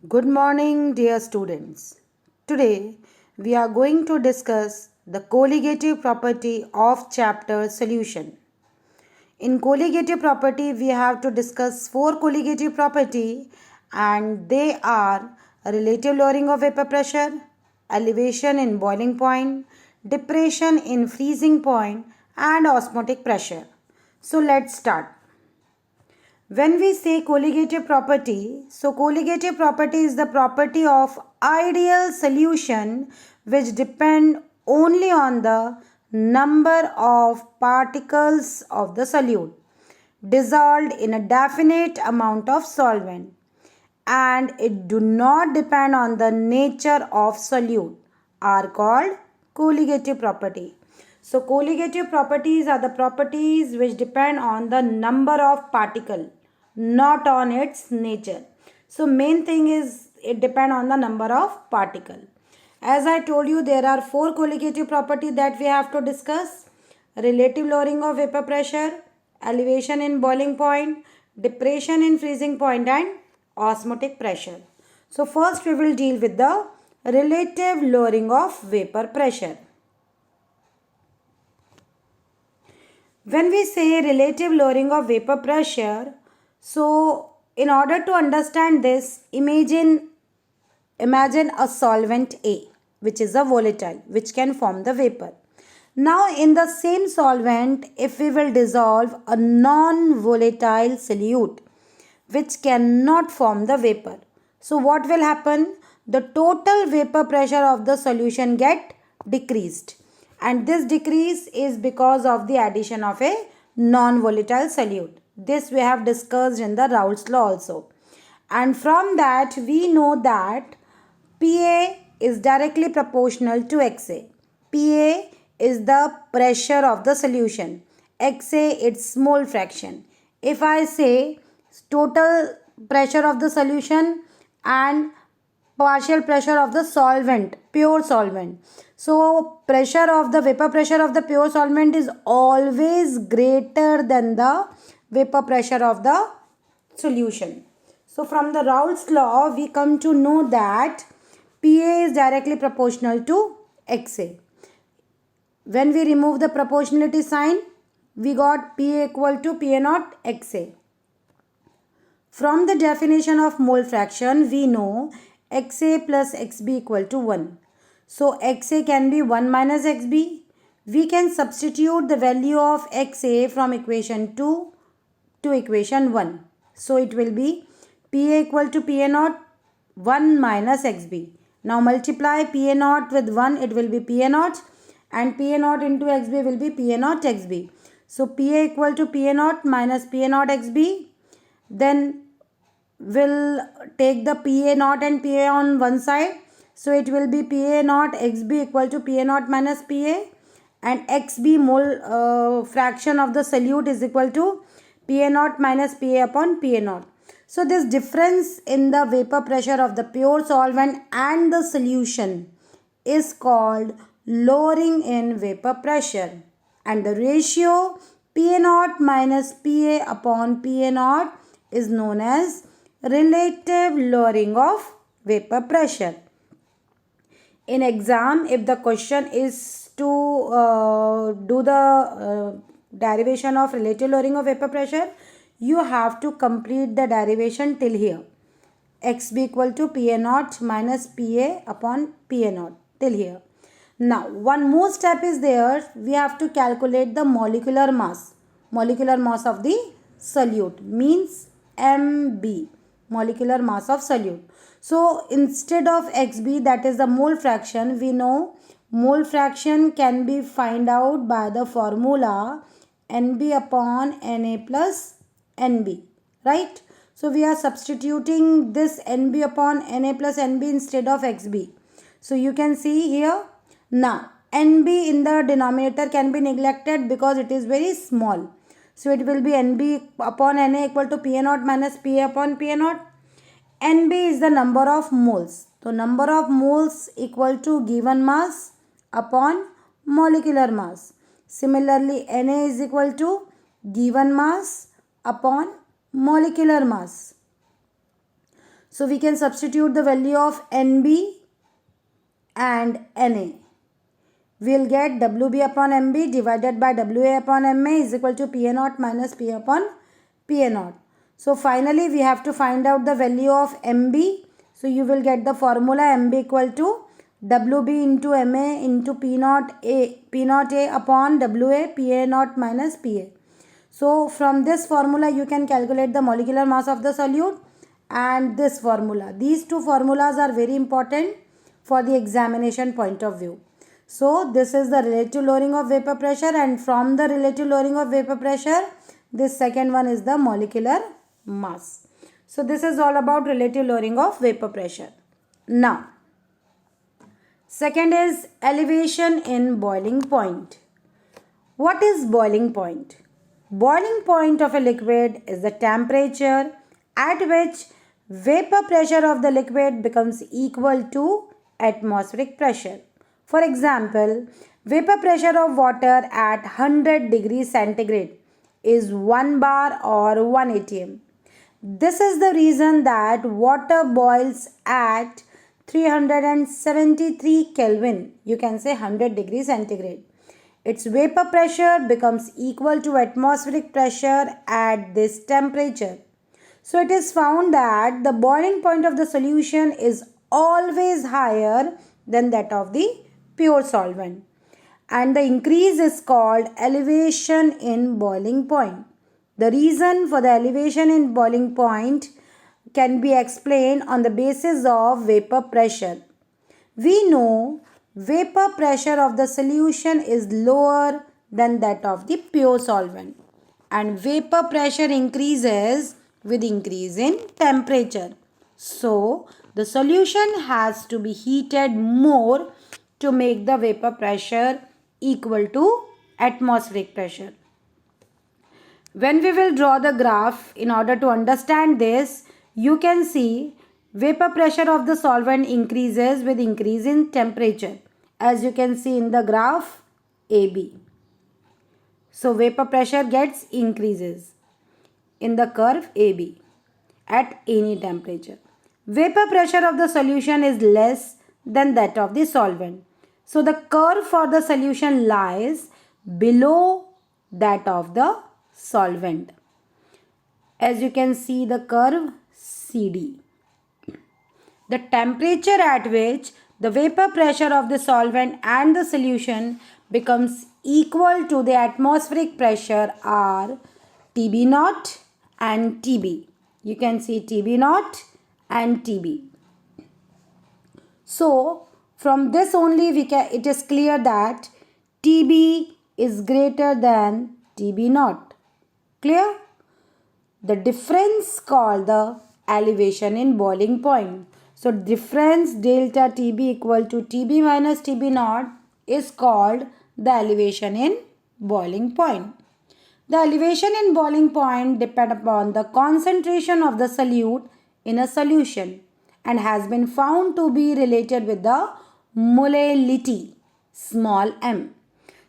Good morning, dear students. Today we are going to discuss the colligative property of chapter solution. In colligative property, we have to discuss four colligative property, and they are relative lowering of vapor pressure, elevation in boiling point, depression in freezing point, and osmotic pressure. So let's start. When we say colligative property, so colligative property is the property of ideal solution which depend only on the number of particles of the solute dissolved in a definite amount of solvent, and it do not depend on the nature of solute are called colligative property. So colligative properties are the properties which depend on the number of particle, not on its nature. So main thing is it depend on the number of particle. As I told you, there are four colligative properties that we have to discuss: relative lowering of vapor pressure, elevation in boiling point, depression in freezing point, and osmotic pressure. So first we will deal with the relative lowering of vapor pressure. When we say relative lowering of vapor pressure, so in order to understand this, imagine a solvent A, which is a volatile, which can form the vapor. Now in the same solvent, if we will dissolve a non-volatile solute, which cannot form the vapor, so what will happen? The total vapor pressure of the solution get decreased, and this decrease is because of the addition of a non-volatile solute. This we have discussed in the Raoult's law also, and from that we know that Pa is directly proportional to Xa. Pa is the pressure of the solution. Xa its mole fraction. If I say total pressure of the solution and partial pressure of the solvent, pure solvent. So pressure of the vapor pressure of the pure solvent is always greater than the vapor pressure of the solution. So from the Raoult's law, we come to know that Pa is directly proportional to Xa. When we remove the proportionality sign, we got Pa equal to Pa naught Xa. From the definition of mole fraction, we know Xa plus Xb equal to 1. So Xa can be 1 minus Xb. We can substitute the value of Xa from equation 2 to equation 1. So it will be Pa equal to Pa naught 1 minus Xb. Now multiply Pa naught with 1, it will be Pa naught, and Pa naught into Xb will be Pa naught Xb. So Pa equal to Pa naught minus Pa naught Xb. Then we'll take the Pa naught and Pa on one side. So it will be Pa naught Xb equal to Pa naught minus Pa, and Xb mole fraction of the solute is equal to Pa naught minus Pa upon Pa naught. So this difference in the vapor pressure of the pure solvent and the solution is called lowering in vapor pressure, and the ratio Pa naught minus Pa upon Pa naught is known as relative lowering of vapor pressure. In exam, if the question is to do the derivation of relative lowering of vapor pressure, you have to complete the derivation till here. Xb equal to Pa naught minus Pa upon Pa naught till here. Now one more step is there. We have to calculate the molecular mass. Molecular mass of the solute means Mb, molecular mass of solute. So instead of Xb, that is the mole fraction, we know mole fraction can be find out by the formula Nb upon Na plus Nb, right? So we are substituting this Nb upon Na plus Nb instead of Xb. So you can see here. Now Nb in the denominator can be neglected because it is very small. So it will be Nb upon Na equal to Pa naught minus Pa upon Pa naught. Nb is the number of moles. So number of moles equal to given mass upon molecular mass. Similarly, Na is equal to given mass upon molecular mass. So we can substitute the value of NB and Na. We'll get WB upon MB divided by WA upon MA is equal to PA naught minus P upon PA naught. So finally we have to find out the value of MB. So you will get the formula MB equal to WB into MA into P naught A upon WA PA naught minus PA. So from this formula you can calculate the molecular mass of the solute and this formula. These two formulas are very important for the examination point of view. So this is the relative lowering of vapor pressure, and from the relative lowering of vapor pressure, this second one is the molecular mass. So this is all about relative lowering of vapor pressure. Now, second is elevation in boiling point. What is boiling point? Boiling point of a liquid is the temperature at which vapor pressure of the liquid becomes equal to atmospheric pressure. For example, vapor pressure of water at 100 degrees centigrade is 1 bar or 1 atm. This is the reason that water boils at 373 Kelvin, you can say 100 degrees centigrade. Its vapor pressure becomes equal to atmospheric pressure at this temperature. So it is found that the boiling point of the solution is always higher than that of the pure solvent, and the increase is called elevation in boiling point. The reason for the elevation in boiling point can be explained on the basis of vapor pressure. We know vapor pressure of the solution is lower than that of the pure solvent, and vapor pressure increases with increase in temperature. So the solution has to be heated more to make the vapor pressure equal to atmospheric pressure. When we will draw the graph, in order to understand this, you can see vapor pressure of the solvent increases with increase in temperature, as you can see in the graph AB. So vapor pressure gets increases in the curve AB at any temperature. Vapor pressure of the solution is less than that of the solvent. So the curve for the solution lies below that of the solvent. As you can see the curve CD. The temperature at which the vapor pressure of the solvent and the solution becomes equal to the atmospheric pressure are TB naught and TB. You can see TB naught and TB. So from this only it is clear that TB is greater than TB naught. Clear? The difference called the elevation in boiling point. So difference delta TB equal to TB minus TB naught is called the elevation in boiling point. The elevation in boiling point depends upon the concentration of the solute in a solution and has been found to be related with the molality small m.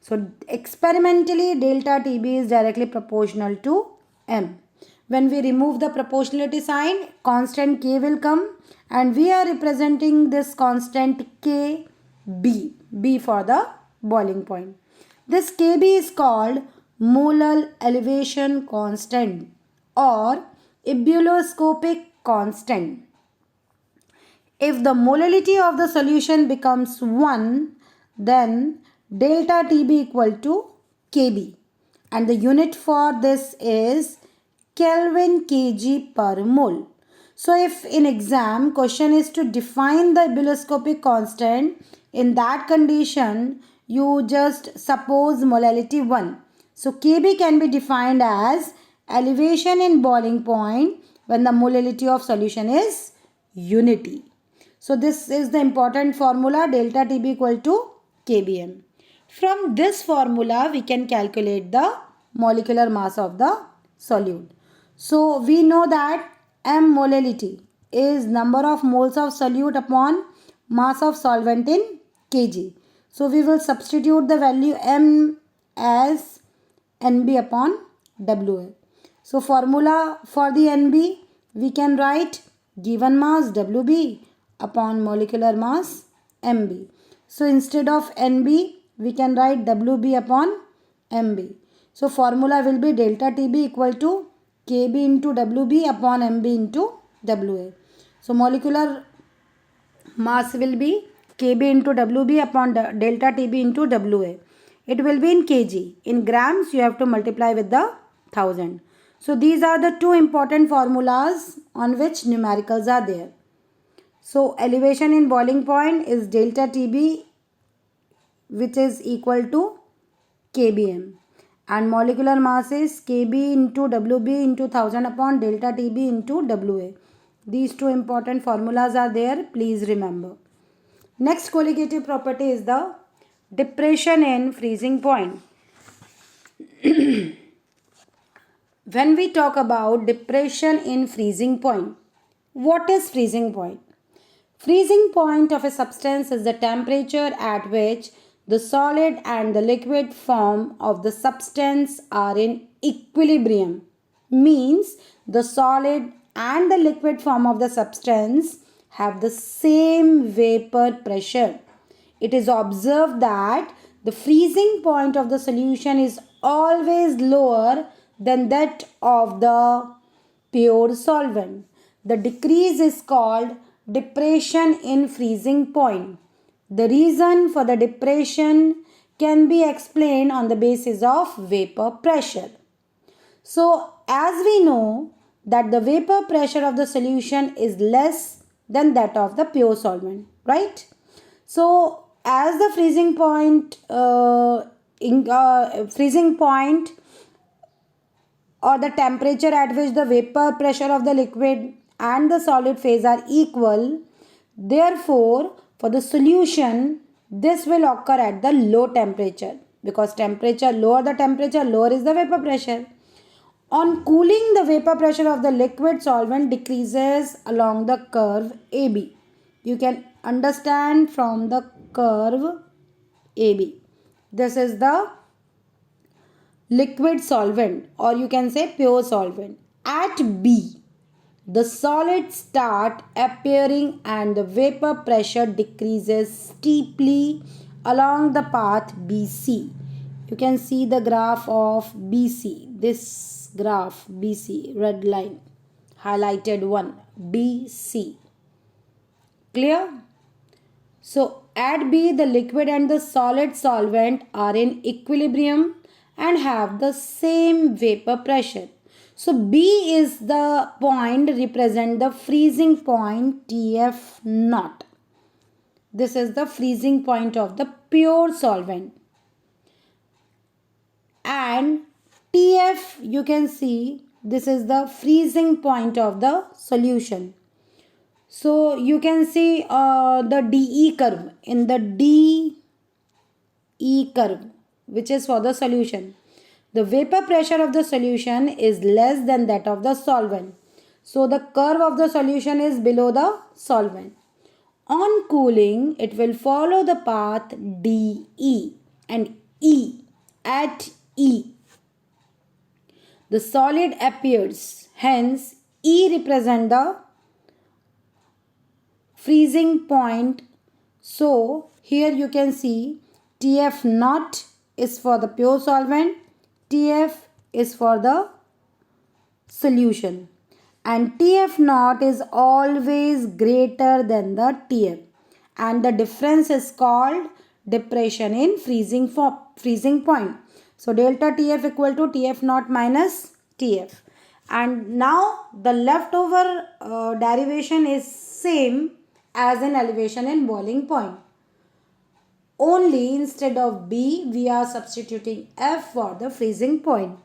So experimentally delta TB is directly proportional to m. When we remove the proportionality sign, constant K will come, and we are representing this constant KB, B for the boiling point. This KB is called molar elevation constant or ebullioscopic constant. If the molality of the solution becomes 1, then delta TB equal to KB, and the unit for this is Kelvin kg per mole. So if in exam question is to define the ebullioscopic constant, in that condition you just suppose molality 1. So KB can be defined as elevation in boiling point when the molality of solution is unity. So this is the important formula, delta TB equal to kbm. From this formula we can calculate the molecular mass of the solute. So we know that m molality is number of moles of solute upon mass of solvent in kg. So we will substitute the value m as Nb upon Wa. So formula for the Nb we can write given mass WB upon molecular mass MB. So instead of NB, we can write WB upon MB. So formula will be delta TB equal to KB into WB upon MB into WA. So molecular mass will be KB into WB upon delta TB into WA. It will be in kg. In grams, you have to multiply with the 1000. So these are the two important formulas on which numericals are there. So elevation in boiling point is delta TB, which is equal to kbm, and molecular mass is kb into WB into 1000 upon delta TB into WA. These two important formulas are there. Please remember. Next colligative property is the depression in freezing point. When we talk about depression in freezing point, what is freezing point? Freezing point of a substance is the temperature at which the solid and the liquid form of the substance are in equilibrium. Means the solid and the liquid form of the substance have the same vapor pressure. It is observed that the freezing point of the solution is always lower than that of the pure solvent. The decrease is called depression in freezing point. The reason for the depression can be explained on the basis of vapor pressure. So, as we know that the vapor pressure of the solution is less than that of the pure solvent, right? So, as the freezing point or the temperature at which the vapor pressure of the liquid and the solid phase are equal, therefore, for the solution, this will occur at the low temperature, because lower the temperature, lower is the vapor pressure. On cooling, the vapor pressure of the liquid solvent decreases along the curve AB. You can understand from the curve AB. This is the liquid solvent, or you can say pure solvent. At B, the solids start appearing and the vapor pressure decreases steeply along the path BC. You can see the graph of BC. This graph BC, red line, highlighted one, BC. Clear? So at B, the liquid and the solid solvent are in equilibrium and have the same vapor pressure. So B is the point represent the freezing point TF naught. This is the freezing point of the pure solvent. And TF, you can see, this is the freezing point of the solution. So you can see the DE curve. In the DE curve, which is for the solution, the vapor pressure of the solution is less than that of the solvent. So the curve of the solution is below the solvent. On cooling, it will follow the path DE and E. At E, the solid appears. Hence, E represents the freezing point. So here you can see TF naught is for the pure solvent, TF is for the solution, and TF naught is always greater than the TF, and the difference is called depression in freezing point. So delta TF equal to TF naught minus TF. And now the leftover derivation is same as in elevation in boiling point. Only instead of B, we are substituting F for the freezing point.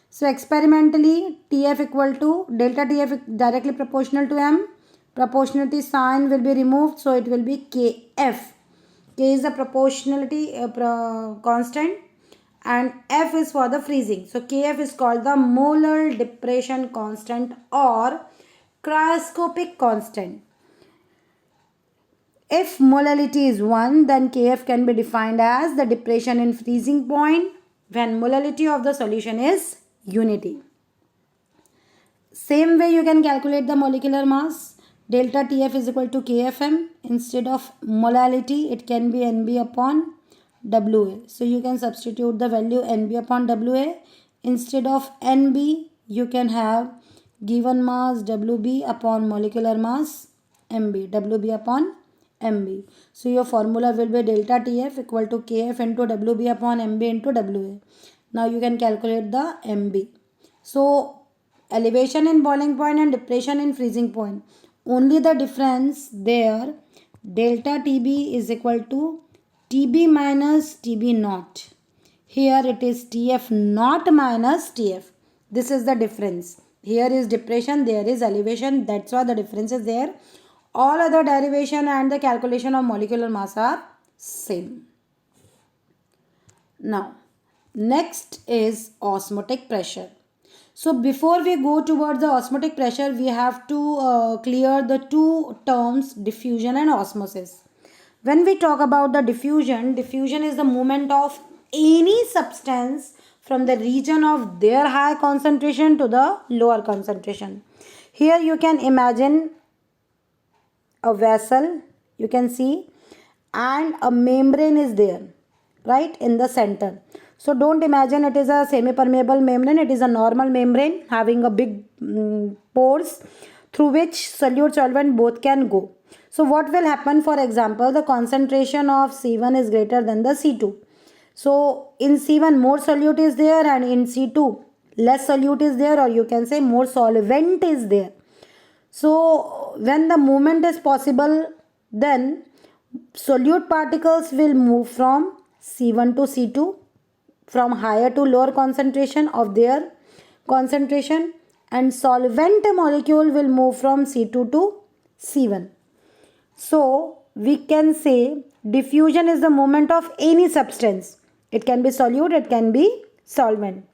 So experimentally, TF equal to delta TF directly proportional to M. Proportionality sign will be removed, so it will be KF. K is the proportionality constant and F is for the freezing. So KF is called the molar depression constant or cryoscopic constant. If molality is 1, then Kf can be defined as the depression in freezing point when molality of the solution is unity. Same way you can calculate the molecular mass. Delta TF is equal to KFM. Instead of molality, it can be NB upon WA. So you can substitute the value NB upon WA. Instead of NB, you can have given mass WB upon molecular mass MB. WB upon MB. So your formula will be delta TF equal to KF into WB upon MB into WA. Now you can calculate the MB. So elevation in boiling point and depression in freezing point. Only the difference there, delta TB is equal to TB minus TB naught. Here it is TF naught minus TF. This is the difference. Here is depression, there is elevation. That's why the difference is there. All other derivation and the calculation of molecular mass are same. Now, next is osmotic pressure. So before we go towards the osmotic pressure, we have to clear the two terms, diffusion and osmosis. When we talk about the diffusion is the movement of any substance from the region of their high concentration to the lower concentration. Here you can imagine a vessel, you can see, and a membrane is there, right, in the center. So don't imagine it is a semi-permeable membrane. It is a normal membrane having a big pores through which solute solvent both can go. So what will happen, for example, the concentration of C1 is greater than the C2. So in C1 more solute is there and in C2 less solute is there, or you can say more solvent is there. So when the movement is possible, then solute particles will move from C1 to C2, from higher to lower concentration of their concentration, and solvent molecule will move from C2 to C1. So we can say diffusion is the movement of any substance. It can be solute, it can be solvent,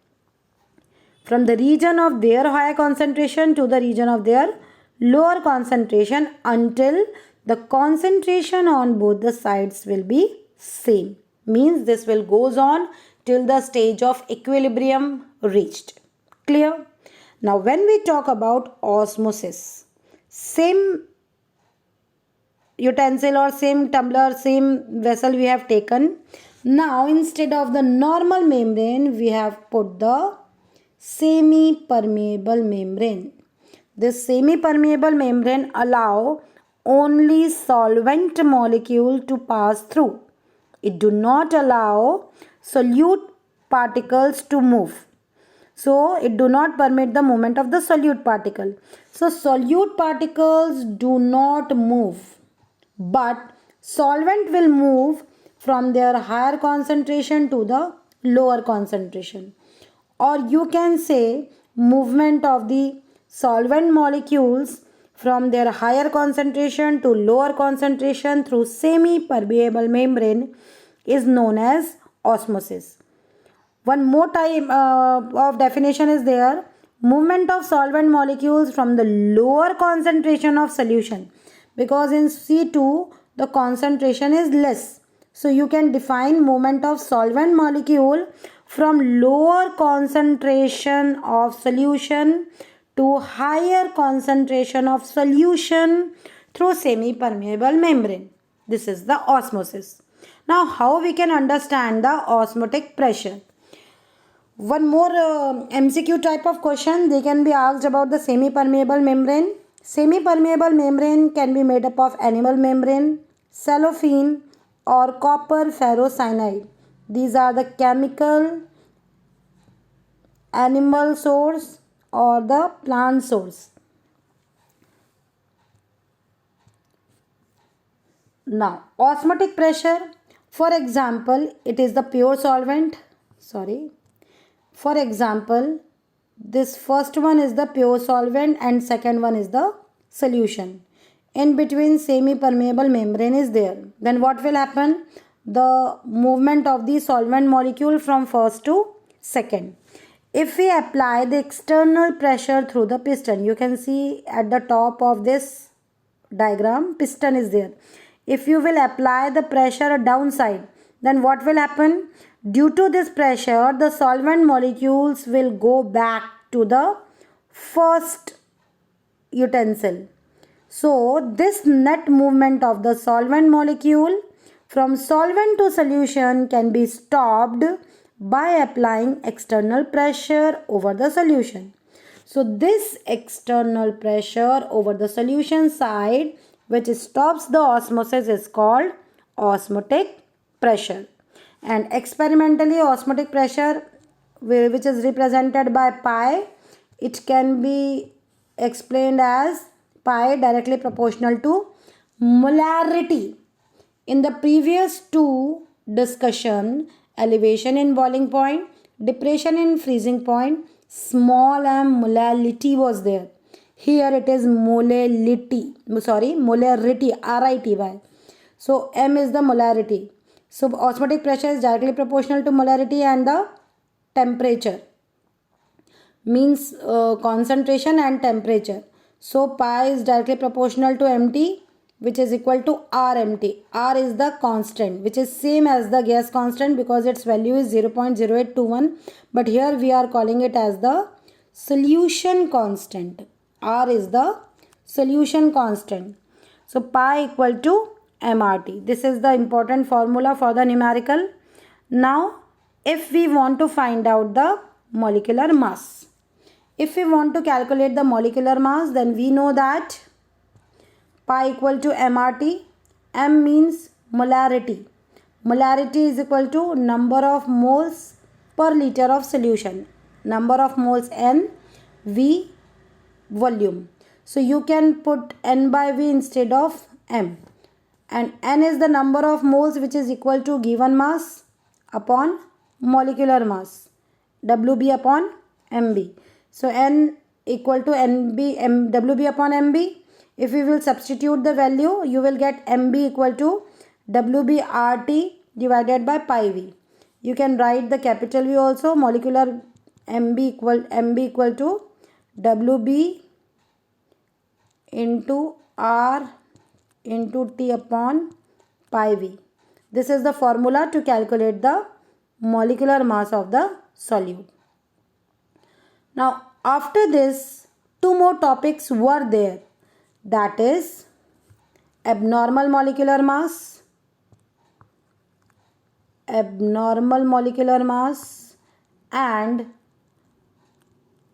from the region of their higher concentration to the region of their lower concentration until the concentration on both the sides will be same. Means this will goes on till the stage of equilibrium reached. Clear? Now when we talk about osmosis, same utensil or same tumbler, same vessel we have taken. Now instead of the normal membrane, we have put the semi-permeable membrane. This semi-permeable membrane allow only solvent molecule to pass through. It do not allow solute particles to move. So it do not permit the movement of the solute particle. So solute particles do not move, but solvent will move from their higher concentration to the lower concentration. Or you can say movement of the solvent molecules from their higher concentration to lower concentration through semi-permeable membrane is known as osmosis. One more type of definition is there. Movement of solvent molecules from the lower concentration of solution, because in C2 the concentration is less. So you can define movement of solvent molecule from lower concentration of solution to higher concentration of solution through semi-permeable membrane. This is the osmosis. Now how we can understand the osmotic pressure? One more MCQ type of question they can be asked about the semi-permeable membrane. Semi-permeable membrane can be made up of animal membrane, cellophane or copper ferrocyanide. These are the chemical animal source or the plant source. Now osmotic pressure, for example, it is the pure solvent. For example, this first one is the pure solvent and second one is the solution. In between semi-permeable membrane is there. Then what will happen? The movement of the solvent molecule from first to second. If we apply the external pressure through the piston, you can see at the top of this diagram, piston is there. If you will apply the pressure downside, then what will happen? Due to this pressure, the solvent molecules will go back to the first utensil. So this net movement of the solvent molecule from solvent to solution can be stopped by applying external pressure over the solution. So this external pressure over the solution side which stops the osmosis is called osmotic pressure. And experimentally osmotic pressure, which is represented by pi, it can be explained as pi directly proportional to molarity. In the previous two discussion, elevation in boiling point, depression in freezing point, small m molality was there. Here it is molality, molarity, RITY. So m is the molarity. So osmotic pressure is directly proportional to molarity and the temperature, means concentration and temperature. So pi is directly proportional to mt, which is equal to rmt. R is the constant, which is same as the gas constant because its value is 0.0821, but here we are calling it as the solution constant. R is the solution constant. So pi equal to mRT. This is the important formula for the numerical. Now if we want to find out the molecular mass, if we want to calculate the molecular mass, then we know that pi equal to mRT. M means molarity. Molarity is equal to number of moles per liter of solution. Number of moles N, V, volume. So you can put N by V instead of M. And N is the number of moles which is equal to given mass upon molecular mass. WB upon MB. So N equal to WB upon MB. If we will substitute the value, you will get MB equal to WB RT divided by pi V. You can write the capital V also. Molecular MB equal to WB into R into T upon pi V. This is the formula to calculate the molecular mass of the solute. Now after this, two more topics were there, that is abnormal molecular mass and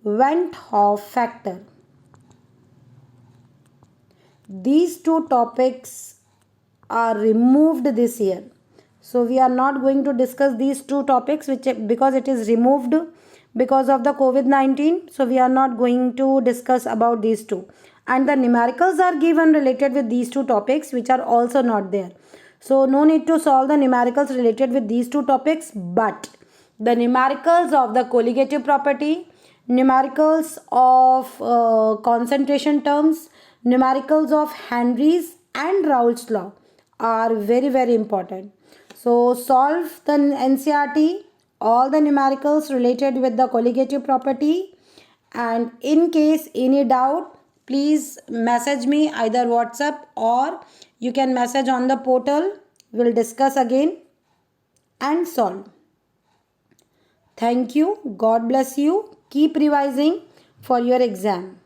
Van Hoff factor. These two topics are removed this year. So we are not going to discuss these two topics because it is removed because of the COVID-19. So we are not going to discuss about these two. And the numericals are given related with these two topics which are also not there. So no need to solve the numericals related with these two topics, but the numericals of the colligative property, numericals of concentration terms, numericals of Henry's and Raoult's law are very, very important. So solve the NCERT, all the numericals related with the colligative property, and in case any doubt, please message me either WhatsApp or you can message on the portal. We'll discuss again and solve. Thank you. God bless you. Keep revising for your exam.